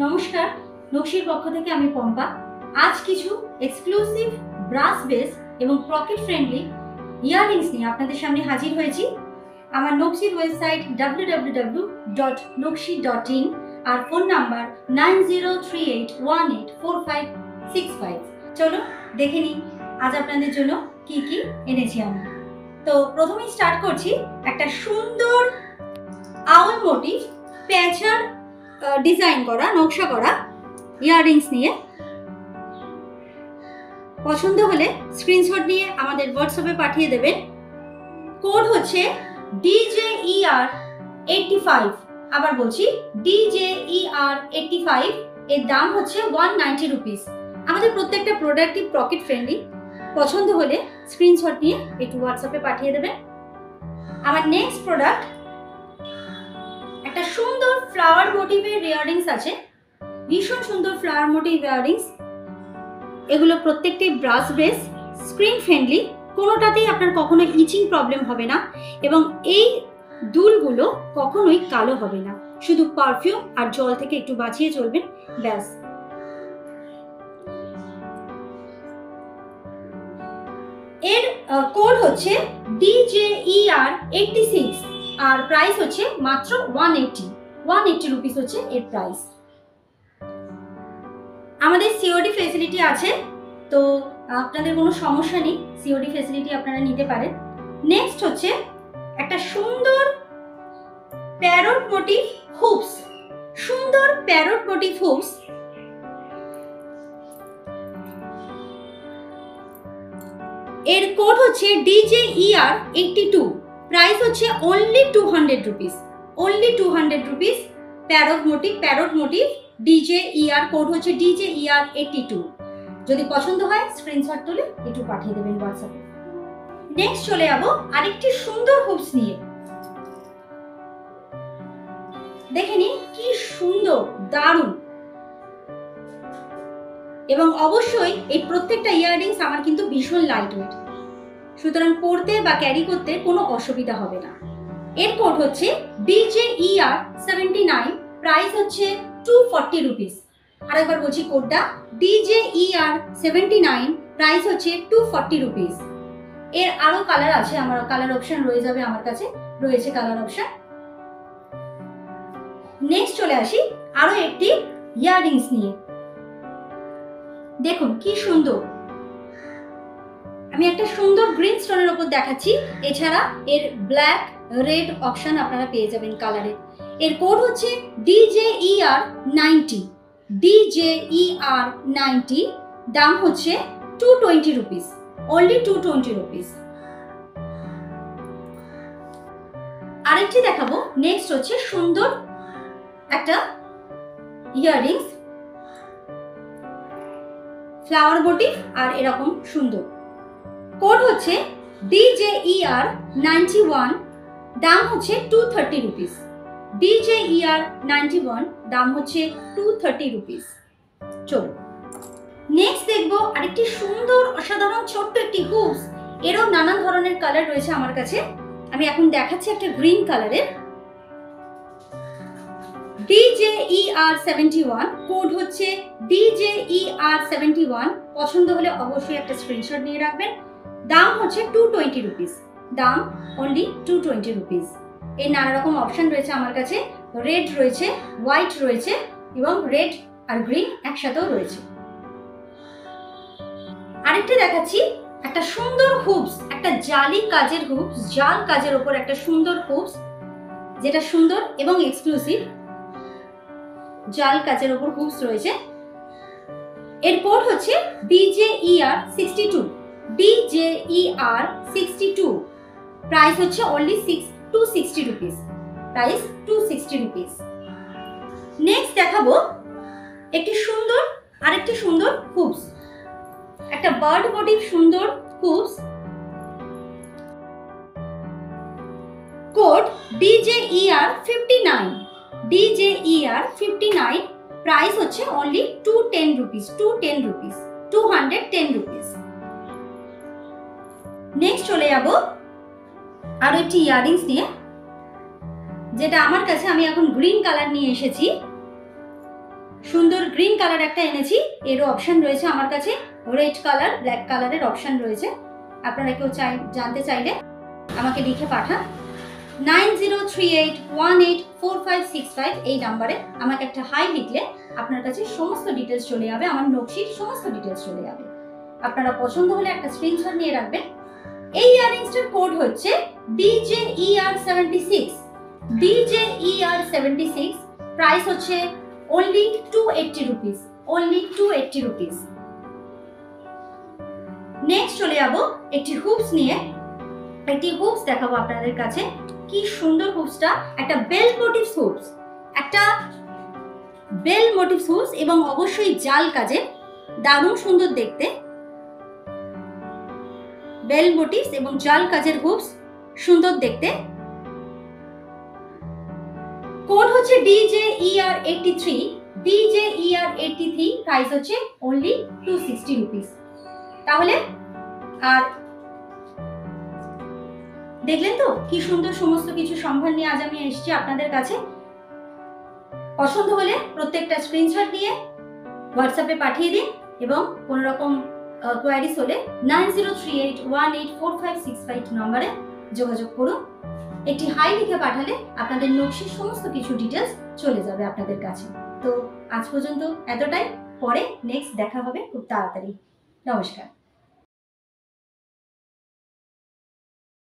নমস্কার, নকশির পক্ষ থেকে আমি পম্পা। আজ কিছু এক্সক্লুসিভ ব্রাস বেস এবং পকেট ফ্রেন্ডলি ইয়াররিংস নিয়ে আপনাদের সামনে হাজির হয়েছি। আমার নকশির ওয়েবসাইট www.nokshi.in আর ফোন নাম্বার 9038184565। চলো দেখে নিই আজ আপনাদের জন্য কি কি এনেছি আমি। তো প্রথমেই স্টার্ট করছি একটা সুন্দর আউল মোটিভ প্যাচার ডিজাইন করা, নকশা করা ইয়াররিংস নিয়ে। পছন্দ হলে স্ক্রিনশট নিয়ে আমাদের হোয়াটসঅ্যাপে পাঠিয়ে দেবেন। কোড হচ্ছে DJER85। আবার বলছি DJER85। এর দাম হচ্ছে 190 রুপিস। আমাদের প্রত্যেকটা প্রোডাক্টই পকেট ফ্রেন্ডলি। পছন্দ হলে স্ক্রিনশট নিয়ে একটু হোয়াটসঅ্যাপে পাঠিয়ে দেবেন। আমার নেক্সট প্রোডাক্ট একটা সুন্দর ফ্লাওয়ার মোটিভের ইয়াররিংস আছে। ভীষণ সুন্দর ফ্লাওয়ার মোটিভ ইয়াররিংস। এগুলো প্রত্যেকটি ব্রাশ বেস, স্ক্রিন ফ্রেন্ডলি, কোনোটাতেই আপনার কখনো ইচিং প্রবলেম হবে না এবং এই দুলগুলো কখনোই কালো হবে না। শুধু পারফিউম আর জল থেকে একটু বাঁচিয়ে চলবেন, ব্যাস। এর কোড হচ্ছে DJER86 আর প্রাইস হচ্ছে মাত্র 180 রুপিস হচ্ছে এর প্রাইস। আমাদের সিওডি ফেসিলিটি আছে, তো আপনাদের কোনো সমস্যা নেই, সিওডি ফেসিলিটি আপনারা নিতে পারেন। নেক্সট হচ্ছে একটা সুন্দর প্যারট মোটিভ হুপস। সুন্দর প্যারট মোটিভ হুপস। এর কোড হচ্ছে DJER82। প্রাইস হচ্ছে only 200 rupees. Only 200 rupees. Parrot motif DJER, code হচ্ছে DJER82। যদি পছন্দ হয় স্ক্রিনশট তুলে একটু পাঠিয়ে দেবেন হোয়াটসঅ্যাপে। নেক্সট চলে যাবো আরেকটি সুন্দর হুপস নিয়ে। দেখে নিন কি সুন্দর, দারুণ। এবং অবশ্যই এই প্রত্যেকটা ইয়াররিংস আমার কিন্তু ভীষণ লাইট ওয়েট, সুতরাং পরতে বা ক্যারি করতে কোনো অসুবিধা হবে না। এর কোড হচ্ছে DJER79। প্রাইস হচ্ছে 240 রুপিস। আরেকবার বলছি কোডটা DJER79। প্রাইস হচ্ছে 240 রুপিস। এর আরো কালার আছে, আমার কালার অপশন রয়ে যাবে, আমার কাছে রয়েছে কালার অপশন। নেক্সট চলে আসি আরো একটি ইয়াররিংস নিয়ে। দেখুন কি সুন্দর। আমি একটা সুন্দর গ্রিন স্টোনের উপর দেখাচ্ছি। এছাড়া এর ব্ল্যাক, রেড অপশন আপনারা পেয়ে যাবেন কালারে। এর কোড হচ্ছে DJER90। DJER90। দাম হচ্ছে 220 রুপিস। Only 220 rupees. আরেকটি দেখাবো। নেক্সট হচ্ছে সুন্দর একটা ইয়াররিংস, ফ্লাওয়ার মোটিভ আর এরকম সুন্দর। কোড হচ্ছে DJER91। দাম হচ্ছে 230 রুপিস। DJER91। দাম হচ্ছে 230 রুপিস। চলো নেক্সট দেখবো আরেকটি সুন্দর অসাধারণ ছোট্ট একটি হুপস। এরও নানান ধরনের কালার রয়েছে আমার কাছে। আমি এখন দেখাচ্ছি একটা গ্রিন কালারের। DJER71। কোড হচ্ছে DJER71। পছন্দ হলে অবশ্যই একটা স্ক্রিনশট নিয়ে রাখবেন। দাম হচ্ছে 220 রুপিস। দাম অনলি 220 রুপিস। এর নানা রকম অপশন রয়েছে আমার কাছে। রেড রয়েছে, হোয়াইট রয়েছে এবং রেড আর গ্রিন একসাথেও রয়েছে। আরেকটা দেখাচ্ছি একটা সুন্দর হুপস, একটা জালি কাজের হুপস, জাল কাজের উপর একটা সুন্দর হুপস, যেটা সুন্দর এবং এক্সক্লুসিভ। জাল কাজের উপর হুপস রয়েছে। এর কোড হচ্ছে DJER62। DJER62। প্রাইস হচ্ছে only 260 rupees. Price 260 rupees. Next দেখাবো একটি সুন্দর আরেকটি সুন্দর হুপস, একটা বার্ড মোটিভ সুন্দর hoops. Code DJER59। DJER59। Price হচ্ছে অনলি 210 রুপিস। 210 রুপিস। নেক্সট চলে যাব আরো একটি ইয়াররিংস নিয়ে, যেটা আমার কাছে আমি এখন গ্রিন কালার নিয়ে এসেছি। সুন্দর গ্রিন কালার একটা এনেছি, এরও অপশন রয়েছে আমার কাছে, রেড কালার, ব্ল্যাক কালারের অপশন রয়েছে। আপনারা কেউ জানতে চাইলে আমাকে লিখে পাঠান 9038184565 এই নাম্বারে আমাকে একটা হাই লিখলে আপনার কাছে সমস্ত ডিটেলস চলে যাবে, আমার নকশির সমস্ত ডিটেলস চলে যাবে। আপনারা পছন্দ হলে একটা স্ক্রিনশট নিয়ে রাখবেন। এই ইয়াররিংসটার কোড হচ্ছে DJER76, DJER76, প্রাইস হচ্ছে only 280 rupees, only 280 rupees। Next চলে যাব একটি হুপস নিয়ে। একটি হুপস দেখাবো আপনাদের কাছে, কি সুন্দর হুপসটা, একটা বেল মোটিভস হুপস, একটা বেল মোটিভস হুপস এবং অবশ্যই জাল কাজের, দারুণ সুন্দর দেখতে। বেল মোটিভস এবং জাল কাজের হুপস, সুন্দর দেখতে। কোড হচ্ছে DJER83, DJER83, প্রাইস হচ্ছে only 260 rupees। তাহলে আর দেখলেন তো কি সুন্দর সমস্ত কিছু সম্ভার নিয়ে আজ আমি এসেছি আপনাদের কাছে। পছন্দ হলে প্রত্যেকটা স্ক্রিনশট নিয়ে হোয়াটসঅ্যাপে পাঠিয়ে দিন এবং কোনো রকম কোয়ারিজ হলে 9038184565 নম্বরে যোগাযোগ করুন। একটি হাই লিখে পাঠালে আপনাদের নকশির সমস্ত কিছু ডিটেলস চলে যাবে আপনাদের কাছে। তো আজ পর্যন্ত এতটাই, পরে নেক্সট দেখা হবে খুব তাড়াতাড়ি। নমস্কার।